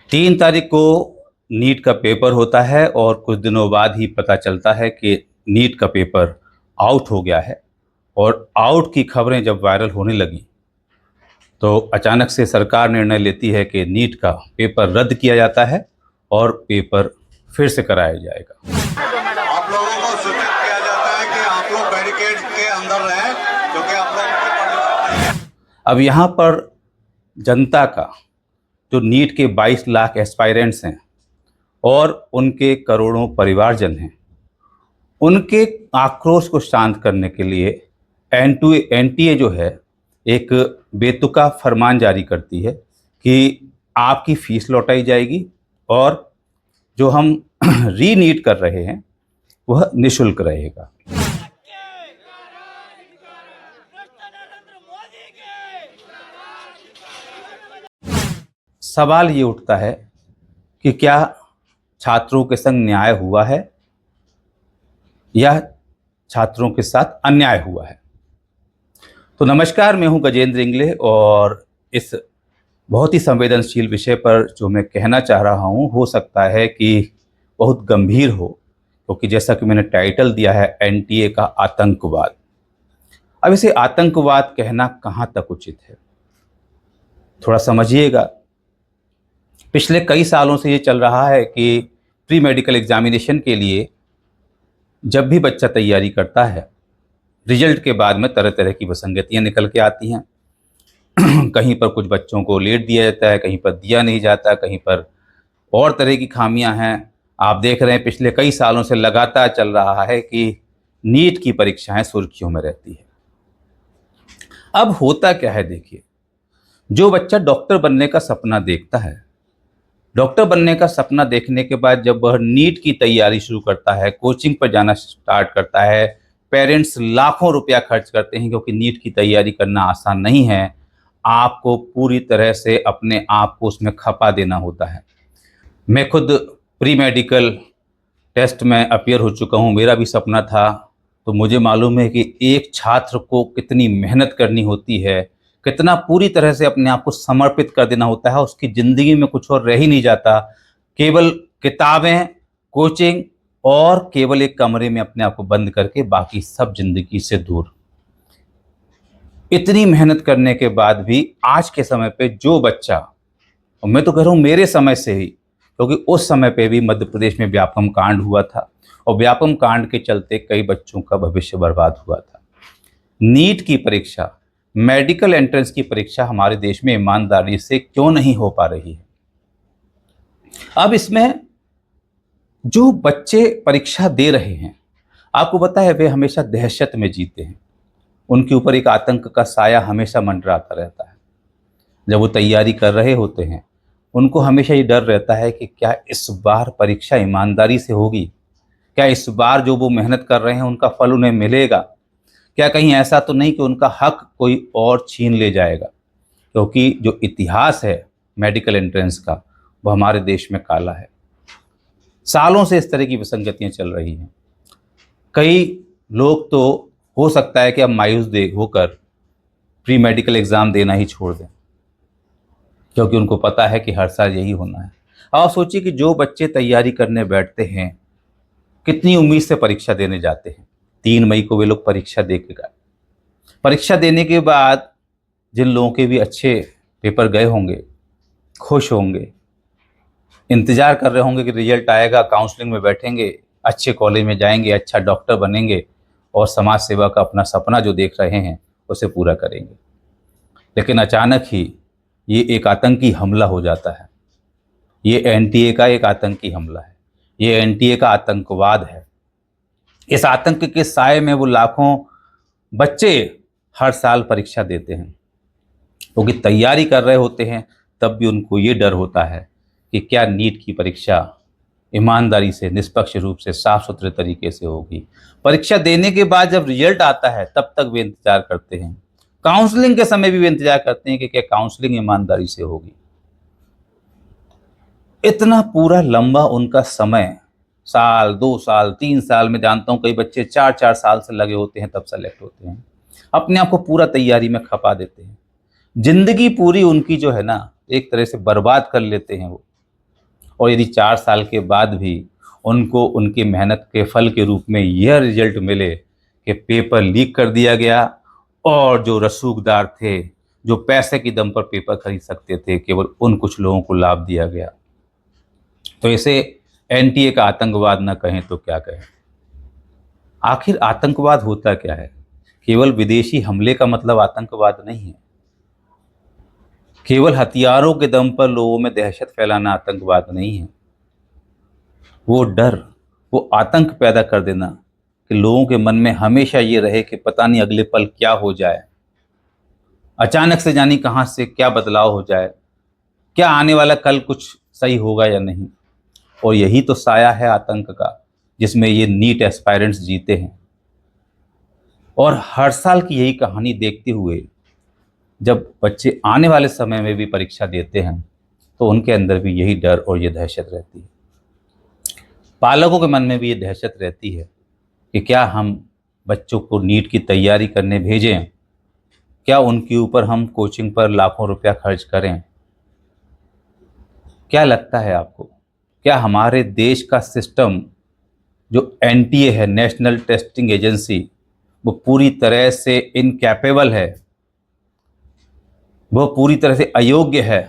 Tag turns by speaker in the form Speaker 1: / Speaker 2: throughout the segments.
Speaker 1: 3 तारीख को नीट का पेपर होता है और कुछ दिनों बाद ही पता चलता है कि नीट का पेपर आउट हो गया है। और आउट की खबरें जब वायरल होने लगी तो अचानक से सरकार निर्णय लेती है कि नीट का पेपर रद्द किया जाता है और पेपर फिर से कराया जाएगा।
Speaker 2: आप लोगों को सूचित किया जाता है कि आप लोग बैरिकेड के अंदर रहें, क्योंकि आप लोग
Speaker 1: अब यहाँ पर जनता का, जो नीट के 22 लाख एस्पायरेंट्स हैं और उनके करोड़ों परिवारजन हैं, उनके आक्रोश को शांत करने के लिए एनटीए जो है एक बेतुका फरमान जारी करती है कि आपकी फीस लौटाई जाएगी और जो हम री नीट कर रहे हैं वह निःशुल्क रहेगा। सवाल ये उठता है कि क्या छात्रों के संग न्याय हुआ है या छात्रों के साथ अन्याय हुआ है। तो नमस्कार, मैं हूं गजेंद्र इंगले और इस बहुत ही संवेदनशील विषय पर जो मैं कहना चाह रहा हूं हो सकता है कि बहुत गंभीर हो, क्योंकि जैसा कि मैंने टाइटल दिया है एनटीए का आतंकवाद। अब इसे आतंकवाद कहना कहां तक उचित है, थोड़ा समझिएगा। पिछले कई सालों से ये चल रहा है कि प्री मेडिकल एग्जामिनेशन के लिए जब भी बच्चा तैयारी करता है, रिजल्ट के बाद में तरह तरह की विसंगतियां निकल के आती हैं। कहीं पर कुछ बच्चों को लेट दिया जाता है, कहीं पर दिया नहीं जाता, कहीं पर और तरह की खामियां हैं। आप देख रहे हैं पिछले कई सालों से लगातार चल रहा है कि नीट की परीक्षाएं सुर्खियों में रहती है। अब होता क्या है, देखिए, जो बच्चा डॉक्टर बनने का सपना देखता है, डॉक्टर बनने का सपना देखने के बाद जब वह नीट की तैयारी शुरू करता है, कोचिंग पर जाना स्टार्ट करता है, पेरेंट्स लाखों रुपया खर्च करते हैं क्योंकि नीट की तैयारी करना आसान नहीं है। आपको पूरी तरह से अपने आप को उसमें खपा देना होता है। मैं खुद प्री मेडिकल टेस्ट में अपीयर हो चुका हूँ, मेरा भी सपना था, तो मुझे मालूम है कि एक छात्र को कितनी मेहनत करनी होती है, कितना पूरी तरह से अपने आप को समर्पित कर देना होता है। उसकी ज़िंदगी में कुछ और रह ही नहीं जाता, केवल किताबें, कोचिंग और केवल एक कमरे में अपने आप को बंद करके बाकी सब जिंदगी से दूर। इतनी मेहनत करने के बाद भी आज के समय पे जो बच्चा, और मैं तो कह रहा हूँ मेरे समय से ही, क्योंकि उस समय पे भी मध्य प्रदेश में व्यापम कांड हुआ था और व्यापम कांड के चलते कई बच्चों का भविष्य बर्बाद हुआ था। नीट की परीक्षा, मेडिकल एंट्रेंस की परीक्षा हमारे देश में ईमानदारी से क्यों नहीं हो पा रही है। अब इसमें जो बच्चे परीक्षा दे रहे हैं, आपको पता है वे हमेशा दहशत में जीते हैं, उनके ऊपर एक आतंक का साया हमेशा मंडराता रहता है। जब वो तैयारी कर रहे होते हैं, उनको हमेशा ये डर रहता है कि क्या इस बार परीक्षा ईमानदारी से होगी, क्या इस बार जो वो मेहनत कर रहे हैं उनका फल उन्हें मिलेगा, क्या कहीं ऐसा तो नहीं कि उनका हक कोई और छीन ले जाएगा। क्योंकि जो इतिहास है मेडिकल एंट्रेंस का, वो हमारे देश में काला है। सालों से इस तरह की विसंगतियां चल रही हैं। कई लोग तो हो सकता है कि अब मायूस होकर प्री मेडिकल एग्ज़ाम देना ही छोड़ दें, क्योंकि उनको पता है कि हर साल यही होना है। आप सोचिए कि जो बच्चे तैयारी करने बैठते हैं, कितनी उम्मीद से परीक्षा देने जाते हैं। 3 मई को वे लोग परीक्षा दे के गए। परीक्षा देने के बाद जिन लोगों के भी अच्छे पेपर गए होंगे, खुश होंगे, इंतज़ार कर रहे होंगे कि रिजल्ट आएगा, काउंसलिंग में बैठेंगे, अच्छे कॉलेज में जाएंगे, अच्छा डॉक्टर बनेंगे और समाज सेवा का अपना सपना जो देख रहे हैं उसे पूरा करेंगे। लेकिन अचानक ही ये एक आतंकी हमला हो जाता है। ये एनटीए का एक आतंकी हमला है, ये एनटीए का आतंकवाद है। इस आतंक के साए में वो लाखों बच्चे हर साल परीक्षा देते हैं, क्योंकि तैयारी कर रहे होते हैं, तब भी उनको ये डर होता है कि क्या नीट की परीक्षा ईमानदारी से, निष्पक्ष रूप से, साफ सुथरे तरीके से होगी। परीक्षा देने के बाद जब रिजल्ट आता है तब तक वे इंतजार करते हैं। काउंसलिंग के समय भी वे इंतजार करते हैं कि क्या काउंसलिंग ईमानदारी से होगी। इतना पूरा लंबा उनका समय, साल, 2 साल, 3 साल, में जानता हूँ कई बच्चे 4-4 साल से लगे होते हैं तब सेलेक्ट होते हैं। अपने आप को पूरा तैयारी में खपा देते हैं। जिंदगी पूरी उनकी जो है ना, एक तरह से बर्बाद कर लेते हैं वो। और यदि 4 साल के बाद भी उनको उनकी मेहनत के फल के रूप में यह रिजल्ट मिले कि पेपर लीक कर दिया गया और जो रसूखदार थे, जो पैसे की दम पर पेपर खरीद सकते थे, केवल उन कुछ लोगों को लाभ दिया गया, तो इसे एनटीए का आतंकवाद न कहें तो क्या कहें। आखिर आतंकवाद होता क्या है? केवल विदेशी हमले का मतलब आतंकवाद नहीं है। केवल हथियारों के दम पर लोगों में दहशत फैलाना आतंकवाद नहीं है। वो डर, वो आतंक पैदा कर देना कि लोगों के मन में हमेशा ये रहे कि पता नहीं अगले पल क्या हो जाए, अचानक से जानी कहाँ से क्या बदलाव हो जाए, क्या आने वाला कल कुछ सही होगा या नहीं। और यही तो साया है आतंक का, जिसमें ये नीट एस्पायरेंट्स जीते हैं। और हर साल की यही कहानी देखते हुए जब बच्चे आने वाले समय में भी परीक्षा देते हैं तो उनके अंदर भी यही डर और ये दहशत रहती है। पालकों के मन में भी ये दहशत रहती है कि क्या हम बच्चों को नीट की तैयारी करने भेजें, क्या उनके ऊपर हम कोचिंग पर लाखों रुपया खर्च करें। क्या लगता है आपको, क्या हमारे देश का सिस्टम जो एनटीए है, नेशनल टेस्टिंग एजेंसी, वो पूरी तरह से इनकैपेबल है, वह पूरी तरह से अयोग्य है,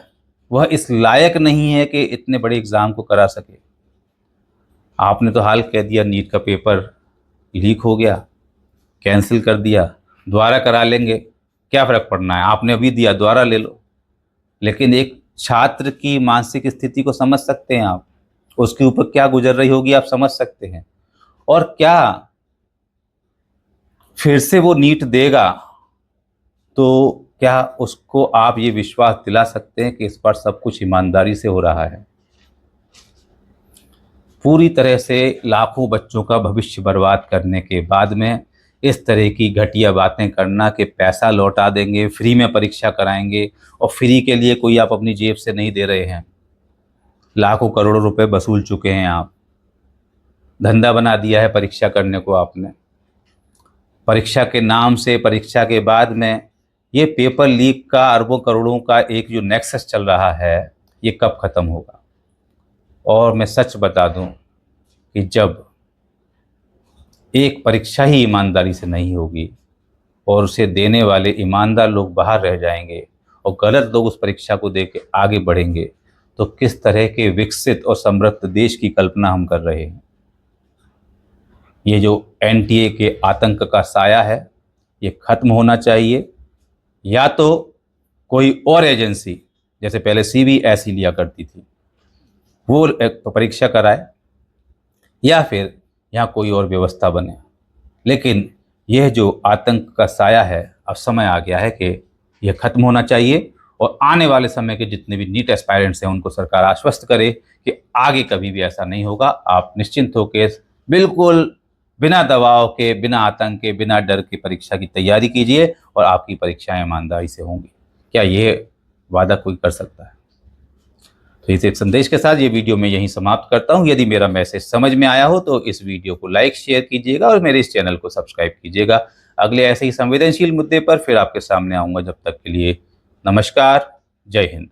Speaker 1: वह इस लायक नहीं है कि इतने बड़े एग्ज़ाम को करा सके? आपने तो हाल कह दिया नीट का पेपर लीक हो गया, कैंसिल कर दिया, दोबारा करा लेंगे, क्या फ़र्क पड़ना है, आपने अभी दिया दोबारा ले लो। लेकिन एक छात्र की मानसिक स्थिति को समझ सकते हैं आप, उसके ऊपर क्या गुजर रही होगी आप समझ सकते हैं। और क्या फिर से वो नीट देगा तो क्या उसको आप ये विश्वास दिला सकते हैं कि इस बार सब कुछ ईमानदारी से हो रहा है? पूरी तरह से लाखों बच्चों का भविष्य बर्बाद करने के बाद में इस तरह की घटिया बातें करना कि पैसा लौटा देंगे, फ्री में परीक्षा कराएंगे, और फ्री के लिए कोई आप अपनी जेब से नहीं दे रहे हैं, लाखों करोड़ों रुपए वसूल चुके हैं आप, धंधा बना दिया है परीक्षा करने को आपने। परीक्षा के नाम से, परीक्षा के बाद में ये पेपर लीक का अरबों करोड़ों का एक जो नेक्सस चल रहा है, ये कब ख़त्म होगा? और मैं सच बता दूं कि जब एक परीक्षा ही ईमानदारी से नहीं होगी और उसे देने वाले ईमानदार लोग बाहर रह जाएंगे और गलत लोग उस परीक्षा को दे के आगे बढ़ेंगे, तो किस तरह के विकसित और समृद्ध देश की कल्पना हम कर रहे हैं। ये जो एनटीए के आतंक का साया है, ये खत्म होना चाहिए। या तो कोई और एजेंसी, जैसे पहले सीबीएसई लिया करती थी, वो परीक्षा कराए, या फिर यहाँ कोई और व्यवस्था बने। लेकिन यह जो आतंक का साया है, अब समय आ गया है कि यह खत्म होना चाहिए और आने वाले समय के जितने भी नीट एस्पायरेंट्स हैं उनको सरकार आश्वस्त करे कि आगे कभी भी ऐसा नहीं होगा। आप निश्चिंत होकर बिल्कुल बिना दबाव के, बिना आतंक के, बिना डर की परीक्षा की तैयारी कीजिए और आपकी परीक्षाएं ईमानदारी से होंगी। क्या यह वादा कोई कर सकता है? तो इस एक संदेश के साथ ये वीडियो मैं यहीं समाप्त करता हूँ। यदि मेरा मैसेज समझ में आया हो तो इस वीडियो को लाइक, शेयर कीजिएगा और मेरे इस चैनल को सब्सक्राइब कीजिएगा। अगले ऐसे ही संवेदनशील मुद्दे पर फिर आपके सामने आऊँगा। जब तक के लिए नमस्कार, जय हिंद।